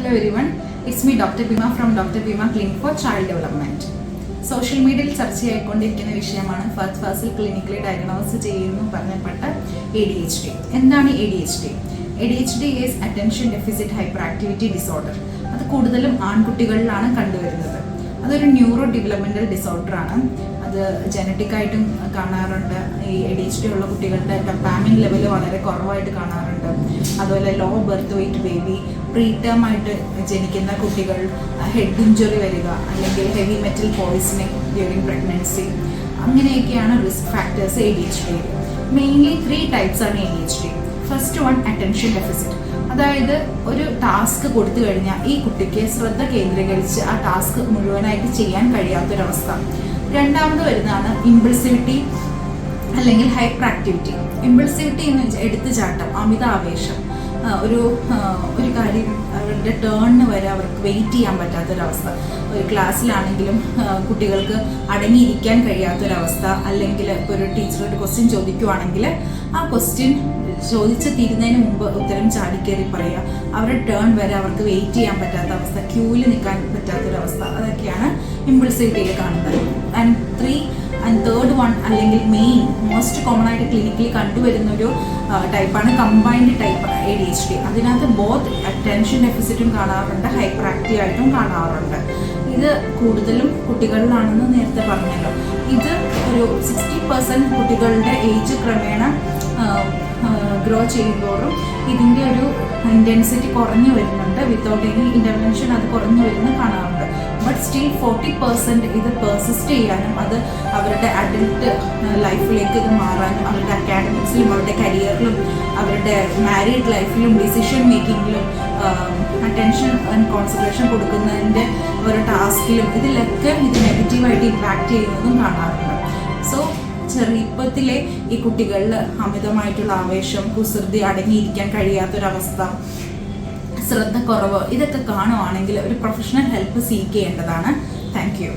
Hello everyone, it's me Dr. Bima from Dr. Bima Clinic for Child Development. Social മീഡിയയിൽ ചർച്ച ചെയ്തുകൊണ്ടിരിക്കുന്ന വിഷയമാണ് first Fazil clinically diagnose ചെയ്യുന്നു പറഞ്ഞപ്പെട്ട ADHD. എന്താണ് ADHD? ADHD is attention deficit hyper activity disorder. അത് കൂടുതലും ആൺകുട്ടികളിലാണ് കണ്ടുവരുന്നത്. അതൊരു ന്യൂറോ ഡെവലപ്മെന്റൽ ഡിസോർഡറാണ്. അത് ജനറ്റിക്കായിട്ടും കാണാറുണ്ട്. ഈ ADHD ഉള്ള കുട്ടികളുടെ ഡോപാമിൻ ലെവൽ വളരെ കുറവായിട്ട് കാണാറുണ്ട്. അതുപോലെ low birth weight baby, preterm ആയിട്ട് ജനിക്കുന്ന കുട്ടികൾ, ഹെഡ് ഇഞ്ചുറി വരിക, അല്ലെങ്കിൽ heavy metal poisoning during pregnancy, അങ്ങനെയൊക്കെയാണ് risk factors ADHD. Mainly 3 types ആണ് ADHD. First one attention deficit. അതായത് ഒരു ടാസ്ക് കൊടുത്തു കഴിഞ്ഞാൽ ഈ കുട്ടിക്ക് ശ്രദ്ധ കേന്ദ്രീകരിച്ച് ആ ടാസ്ക് മുഴുവനായിട്ട് ചെയ്യാൻ കഴിയാത്തൊരവസ്ഥ. രണ്ടാമത് വരുന്നതാണ് ഇമ്പൾസിവിറ്റി അല്ലെങ്കിൽ ഹൈപ്പർ ആക്ടിവിറ്റി. ഇമ്പൾസിവിറ്റി എന്ന് വെച്ചാൽ എടുത്തുചാട്ടം, അമിത ആവേശം. ഒരു കാര്യം അവരുടെ ടേണിന് വരെ അവർക്ക് വെയിറ്റ് ചെയ്യാൻ പറ്റാത്തൊരവസ്ഥ. ഒരു ക്ലാസ്സിലാണെങ്കിലും കുട്ടികൾക്ക് അടങ്ങിയിരിക്കാൻ കഴിയാത്തൊരവസ്ഥ. അല്ലെങ്കിൽ ഇപ്പോൾ ഒരു ടീച്ചർ ഒരു ക്വസ്റ്റ്യൻ ചോദിക്കുവാണെങ്കിൽ ആ ക്വസ്റ്റ്യൻ ചോദിച്ച് തീരുന്നതിന് മുമ്പ് ഉത്തരം ചാടിക്കേറി പറയുക. അവരുടെ ടേൺ വരെ അവർക്ക് വെയിറ്റ് ചെയ്യാൻ പറ്റാത്ത അവസ്ഥ, ക്യൂവിൽ നിൽക്കാൻ പറ്റാത്തൊരവസ്ഥ. അതൊക്കെയാണ് ഇമ്പൾസിവിറ്റിയിൽ കാണുന്നത്. ആൻഡ് തേർഡ് വൺ അല്ലെങ്കിൽ മെയിൻ മോസ്റ്റ് കോമൺ ആയിട്ട് ക്ലിനിക്കിൽ കണ്ടുവരുന്ന ഒരു ടൈപ്പാണ് കമ്പൈൻഡ് ടൈപ്പ് ADHD. അതിനകത്ത് ബോത്ത് അറ്റൻഷൻ ഡെഫിസിറ്റും കാണാറുണ്ട്, ഹൈപ്പർ ആക്റ്റീവ് ആയിട്ടും കാണാറുണ്ട്. ഇത് കൂടുതലും കുട്ടികളിലാണെന്ന് നേരത്തെ പറഞ്ഞല്ലോ. ഇത് ഒരു 60% കുട്ടികളുടെ ഏജ് ക്രമേണ ഗ്രോ ചെയ്യുമ്പോഴും ഇതിൻ്റെ ഒരു ഇൻറ്റൻസിറ്റി കുറഞ്ഞു വരുന്നുണ്ട്. വിത്തൗട്ട് എനി ഇൻ്റർവെൻഷൻ അത് കുറഞ്ഞു വരുന്നത് കാണാറുണ്ട്. ബട്ട് സ്റ്റിൽ 40% ഇത് പെർസിസ്റ്റ് ചെയ്യാനും അത് അവരുടെ അഡൽട്ട് ലൈഫിലേക്ക് ഇത് മാറാനും, അവരുടെ അക്കാഡമിക്സിലും അവരുടെ കരിയറിലും അവരുടെ മാരീഡ് ലൈഫിലും ഡിസിഷൻ മേക്കിങ്ങിലും അറ്റൻഷൻ ആൻഡ് കോൺസെൻട്രേഷൻ കൊടുക്കുന്നതിൻ്റെ ഒരു ടാസ്കിലും ഇതിലൊക്കെ ഇത് നെഗറ്റീവായിട്ട് ഇമ്പാക്റ്റ് ചെയ്യുന്നതും കാണാറുണ്ട്. സോ ചെറുപ്പത്തിലെ ഈ കുട്ടികളിൽ അമിതമായിട്ടുള്ള ആവേശം, കുസൃതി, അടങ്ങിയിരിക്കാൻ കഴിയാത്തൊരവസ്ഥ, ശ്രദ്ധക്കുറവ്, ഇതൊക്കെ കാണുവാണെങ്കിൽ ഒരു പ്രൊഫഷണൽ ഹെൽപ്പ് സീക്ക് ചെയ്യേണ്ടതാണ്. Thank you.